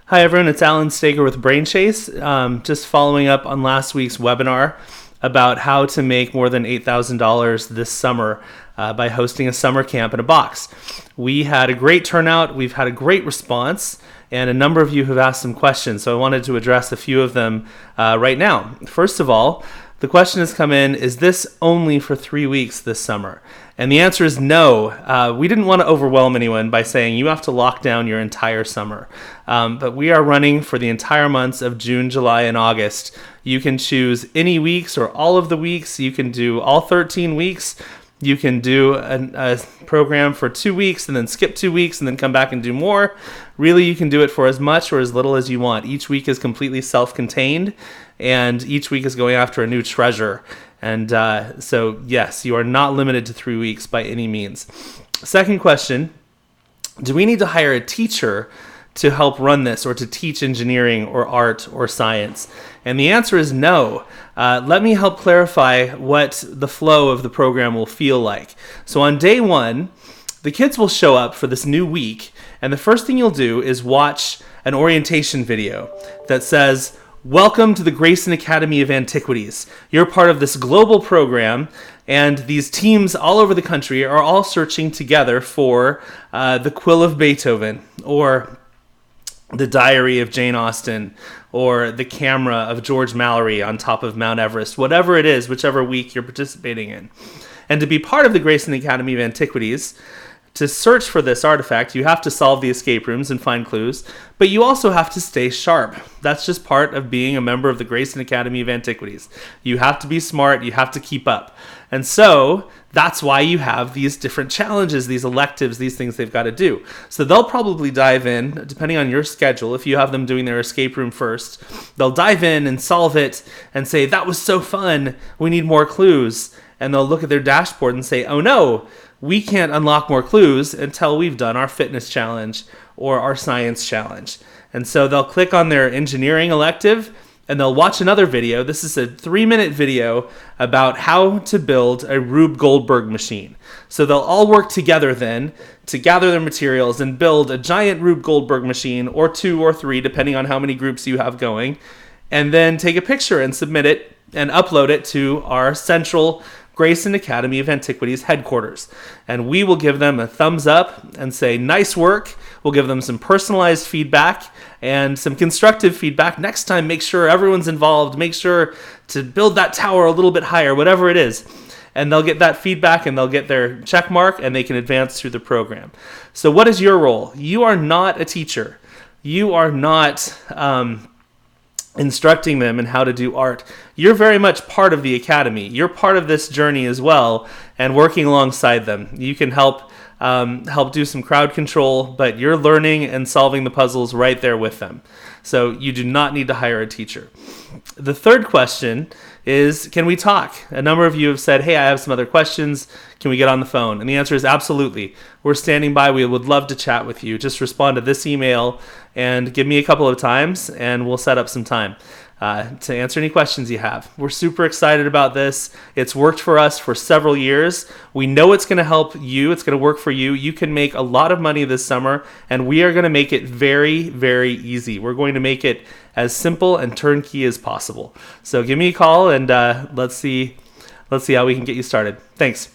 Hi everyone, it's Alan Stager with Brain Chase. Just following up on last week's webinar about how to make more than $8,000 this summer by hosting a summer camp in a box. We had a great turnout, we've had a great response, and a number of you have asked some questions, so I wanted to address a few of them right now. First of all, the question has come in, is this only for 3 weeks this summer? And the answer is no. We didn't want to overwhelm anyone by saying you have to lock down your entire summer. But we are running for the entire months of June, July, and August. You can choose any weeks or all of the weeks. You can do all 13 weeks. You can do a program for 2 weeks and then skip 2 weeks and then come back and do more. Really, you can do it for as much or as little as you want. Each week is completely self-contained, and each week is going after a new treasure. And so, yes, you are not limited to 3 weeks by any means. Second question, do we need to hire a teacher to help run this or to teach engineering or art or science? And the answer is no. Let me help clarify what the flow of the program will feel like. So on day one, the kids will show up for this new week, and the first thing you'll do is watch an orientation video that says, "Welcome to the Grayson Academy of Antiquities. You're part of this global program, and these teams all over the country are all searching together for the Quill of Beethoven, or the Diary of Jane Austen, or the camera of George Mallory on top of Mount Everest," whatever it is, whichever week you're participating in. And to be part of the Grayson Academy of Antiquities, to search for this artifact, you have to solve the escape rooms and find clues, but you also have to stay sharp. That's just part of being a member of the Grayson Academy of Antiquities. You have to be smart, you have to keep up. And so that's why you have these different challenges, these electives, these things they've got to do. So they'll probably dive in, depending on your schedule, if you have them doing their escape room first, they'll dive in and solve it and say, "That was so fun, we need more clues." And they'll look at their dashboard and say, "Oh no, we can't unlock more clues until we've done our fitness challenge or our science challenge." And so they'll click on their engineering elective and they'll watch another video. This is a 3-minute video about how to build a Rube Goldberg machine. So they'll all work together then to gather their materials and build a giant Rube Goldberg machine, or 2 or 3, depending on how many groups you have going, and then take a picture and submit it and upload it to our central Grayson Academy of Antiquities headquarters. And we will give them a thumbs up and say, "Nice work." We'll give them some personalized feedback and some constructive feedback. Next time, make sure everyone's involved. Make sure to build that tower a little bit higher, whatever it is. And they'll get that feedback and they'll get their check mark and they can advance through the program. So what is your role? You are not a teacher. You are not instructing them in how to do art. You're very much part of the academy. You're part of this journey as well, and working alongside them. You can help do some crowd control, but you're learning and solving the puzzles right there with them. So you do not need to hire a teacher. The third question is, can we talk? A number of you have said, "Hey, I have some other questions. Can we get on the phone?" And the answer is absolutely. We're standing by. We would love to chat with you. Just respond to this email and give me a couple of times, and we'll set up some time to answer any questions you have. We're super excited about this. It's worked for us for several years. We know it's going to help you. It's going to work for you. You can make a lot of money this summer, and we are going to make it very, very easy. We're going to make it as simple and turnkey as possible. So give me a call, and let's see how we can get you started. Thanks.